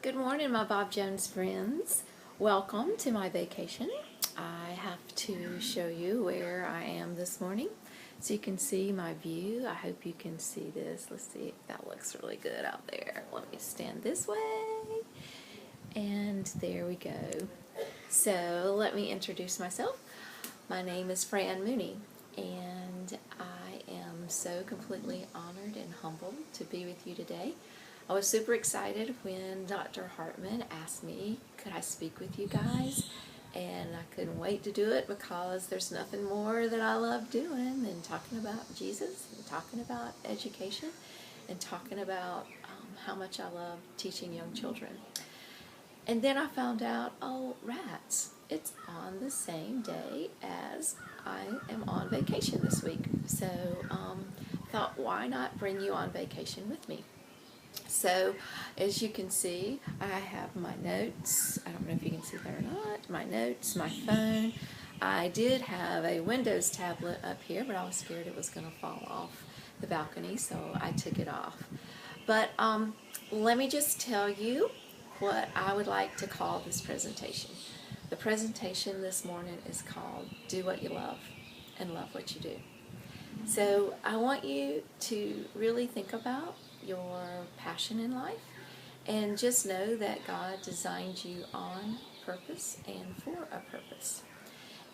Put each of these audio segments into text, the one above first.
Good morning, my Bob Jones friends. Welcome to my vacation. I have to show you where I am this morning so you can see my view. I hope you can see this. Let's see if that looks really good out there. Let me stand this way. And there we go. So let me introduce myself. My name is Fran Mooney, and I am so completely honored and humbled to be with you today. I was super excited when Dr. Hartman asked me, could I speak with you guys? And I couldn't wait to do it because there's nothing more that I love doing than talking about Jesus and talking about education and talking about how much I love teaching young children. And then I found out, oh, rats, it's on the same day as I am on vacation this week. So thought, why not bring you on vacation with me? So, as you can see, I have my notes. I don't know if you can see that or not. My notes, my phone. I did have a Windows tablet up here, but I was scared it was going to fall off the balcony, so I took it off. But let me just tell you what I would like to call this presentation. The presentation this morning is called Do What You Love and Love What You Do. So I want you to really think about your passion in life and just know that God designed you on purpose and for a purpose.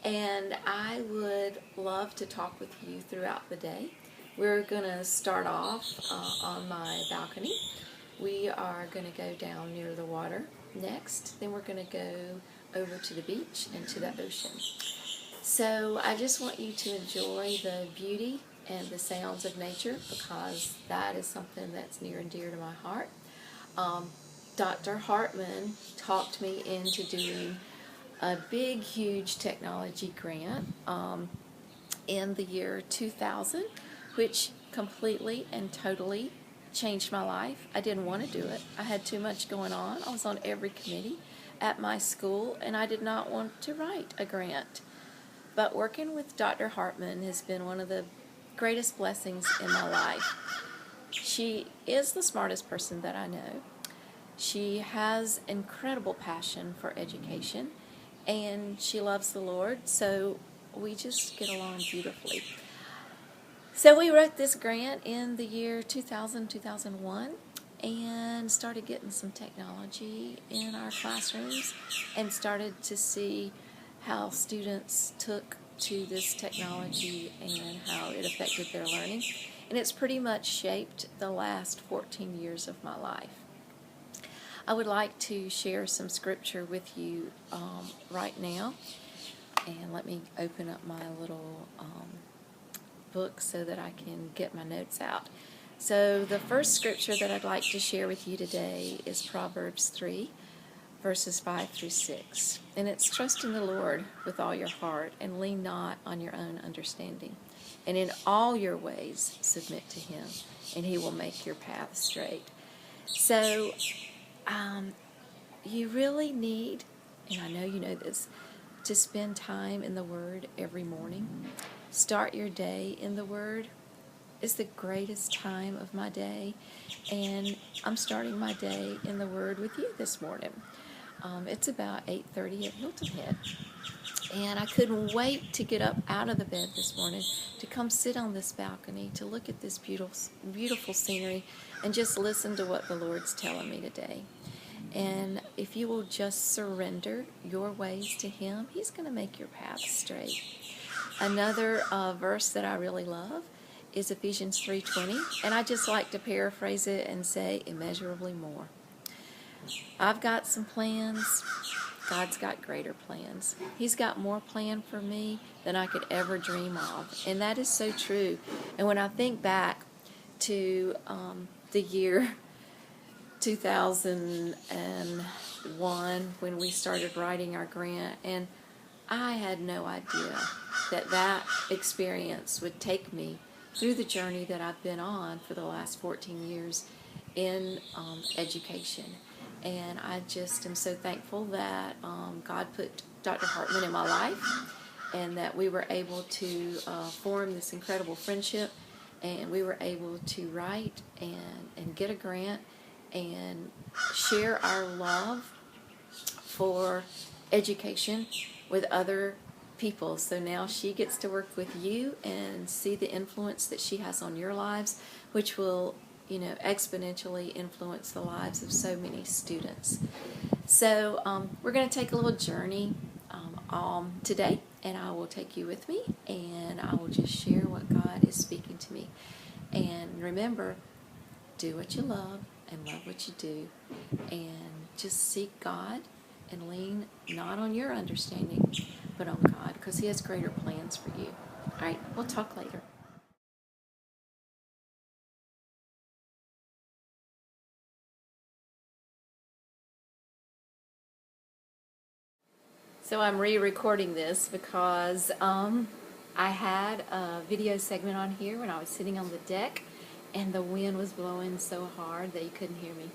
And I would love to talk with you throughout the day. We're going to start off on my balcony. We are going to go down near the water next. Then we're going to go over to the beach and to the ocean. So I just want you to enjoy the beauty and the sounds of nature because that is something that's near and dear to my heart. Dr. Hartman talked me into doing a big, huge technology grant in the year 2000, which completely and totally changed my life. I didn't want to do it. I had too much going on. I was on every committee at my school, and I did not want to write a grant. But working with Dr. Hartman has been one of the greatest blessings in my life. She is the smartest person that I know. She has incredible passion for education, and she loves the Lord, so we just get along beautifully. So we wrote this grant in the year 2000, 2001, and started getting some technology in our classrooms and started to see how students took to this technology and how it affected their learning. And it's pretty much shaped the last 14 years of my life. I would like to share some scripture with you right now. And let me open up my little book so that I can get my notes out. So the first scripture that I'd like to share with you today is Proverbs 3, verses 5 through 6. And it's trust in the Lord with all your heart and lean not on your own understanding. And in all your ways submit to Him, and He will make your path straight. So you really need, and I know you know this, to spend time in the Word every morning. Start your day in the Word. It's the greatest time of my day, and I'm starting my day in the Word with you this morning. It's about 8:30 at Hilton Head, and I couldn't wait to get up out of the bed this morning to come sit on this balcony to look at this beautiful scenery and just listen to what the Lord's telling me today. And if you will just surrender your ways to Him, He's going to make your path straight. Another verse that I really love is Ephesians 3:20, and I just like to paraphrase it and say immeasurably more. I've got some plans. God's got greater plans. He's got more planned for me than I could ever dream of, and that is so true. And when I think back to the year 2001 when we started writing our grant, and I had no idea that experience would take me through the journey that I've been on for the last 14 years in education. And I just am so thankful that God put Dr. Hartman in my life and that we were able to form this incredible friendship, and we were able to write and get a grant and share our love for education with other people. So now she gets to work with you and see the influence that she has on your lives, which will, exponentially influence the lives of so many students. So we're going to take a little journey today, and I will take you with me, and I will just share what God is speaking to me. And remember, do what you love and love what you do, and just seek God and lean not on your understanding, but on God, because He has greater plans for you. All right, we'll talk later. So I'm re-recording this because I had a video segment on here when I was sitting on the deck, and the wind was blowing so hard that you couldn't hear me.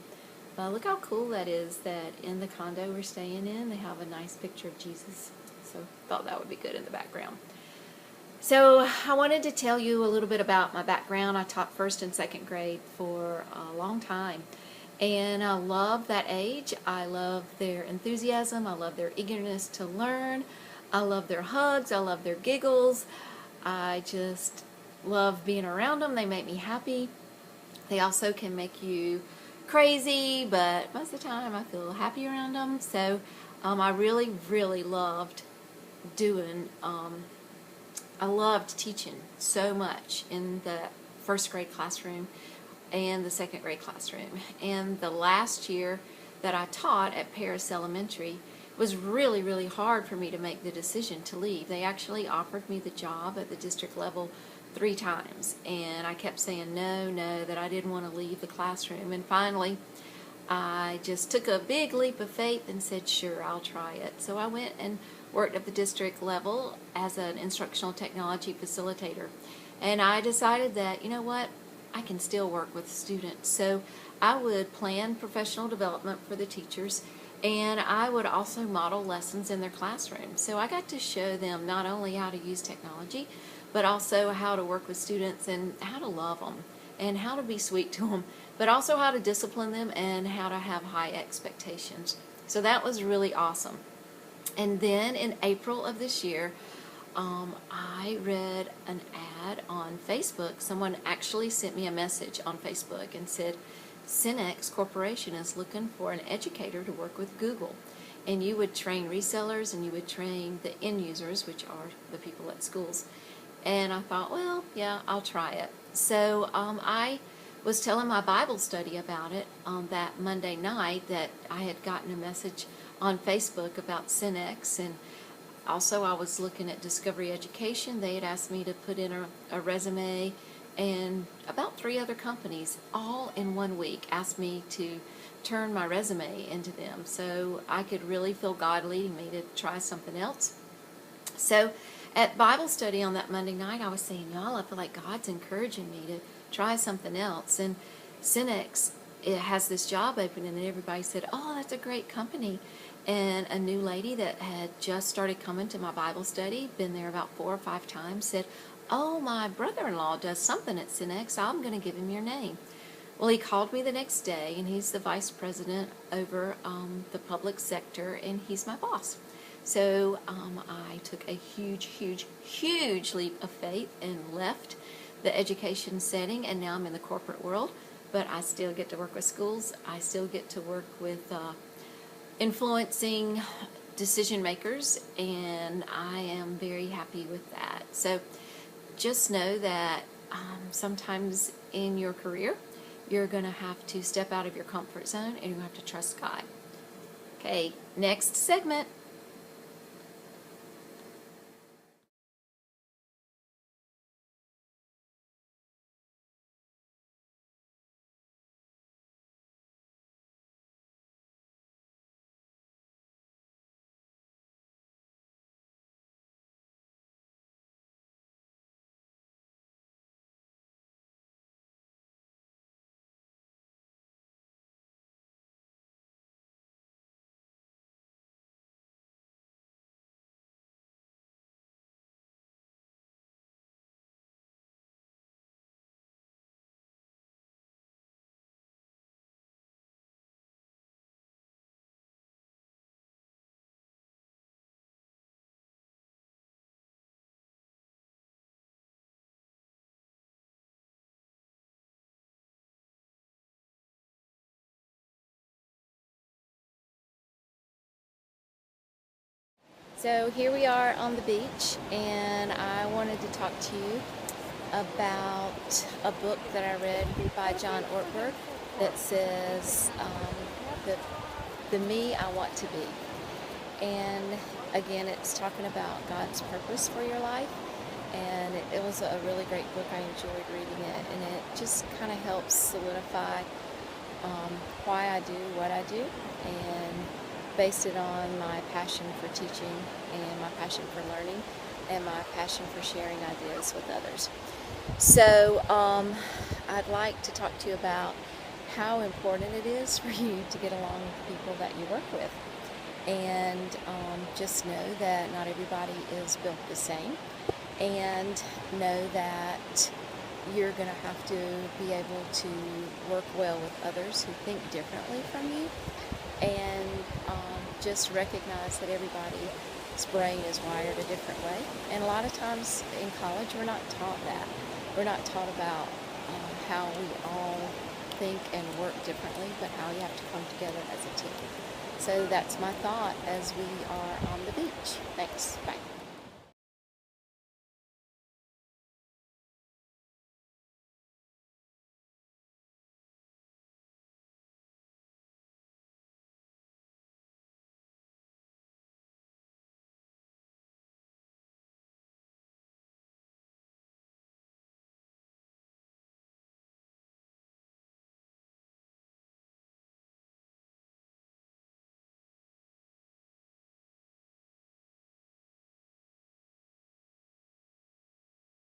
But look how cool that is, that in the condo we're staying in, they have a nice picture of Jesus. So thought that would be good in the background. So I wanted to tell you a little bit about my background. I taught first and second grade for a long time. And I love that age. I love their enthusiasm. I love their eagerness to learn. I love their hugs. I love their giggles. I just love being around them. They make me happy. They also can make you crazy, but most of the time I feel happy around them. So I really, really loved doing, I loved teaching so much in the first grade classroom and the second grade classroom. And the last year that I taught at Paris Elementary was really, really hard for me to make the decision to leave. They actually offered me the job at the district level 3 times, and I kept saying no, that I didn't want to leave the classroom. And finally, I just took a big leap of faith and said, sure, I'll try it. So I went and worked at the district level as an instructional technology facilitator. And I decided that, you know what, I can still work with students. So I would plan professional development for the teachers, and I would also model lessons in their classroom. So I got to show them not only how to use technology, but also how to work with students and how to love them and how to be sweet to them, but also how to discipline them and how to have high expectations. So that was really awesome. And then in April of this year, I read an ad on Facebook. Someone actually sent me a message on Facebook and said, Synex Corporation is looking for an educator to work with Google. And you would train resellers and you would train the end users, which are the people at schools. And I thought, well, yeah, I'll try it. So I was telling my Bible study about it on that Monday night, that I had gotten a message on Facebook about Synex, and also I was looking at Discovery Education. They had asked me to put in a resume, and about 3 other companies all in 1 week asked me to turn my resume into them. So I could really feel God leading me to try something else. So at Bible study on that Monday night, I was saying, y'all, I feel like God's encouraging me to try something else. And Synex, it has this job opening, and everybody said, oh, that's a great company. And a new lady that had just started coming to my Bible study, been there about 4 or 5 times, said, oh, my brother-in-law does something at Synex. I'm going to give him your name. Well, he called me the next day, and he's the vice president over the public sector, and he's my boss. So I took a huge, huge, huge leap of faith and left the education setting, and now I'm in the corporate world. But I still get to work with schools. I still get to work with influencing decision makers, and I am very happy with that. So just know that sometimes in your career, you're going to have to step out of your comfort zone, and you have to trust God. Okay, next segment. So here we are on the beach, and I wanted to talk to you about a book that I read by John Ortberg that says the me I want to be. And again, it's talking about God's purpose for your life. And it was a really great book. I enjoyed reading it, and it just kind of helps solidify why I do what I do, and based it on my passion for teaching and my passion for learning and my passion for sharing ideas with others. So I'd like to talk to you about how important it is for you to get along with the people that you work with. And just know that not everybody is built the same, and know that you're going to have to be able to work well with others who think differently from you, and just recognize that everybody's brain is wired a different way. And a lot of times in college we're not taught that. We're not taught about how we all think and work differently, but how you have to come together as a team. So that's my thought as we are on the beach. Thanks. Bye.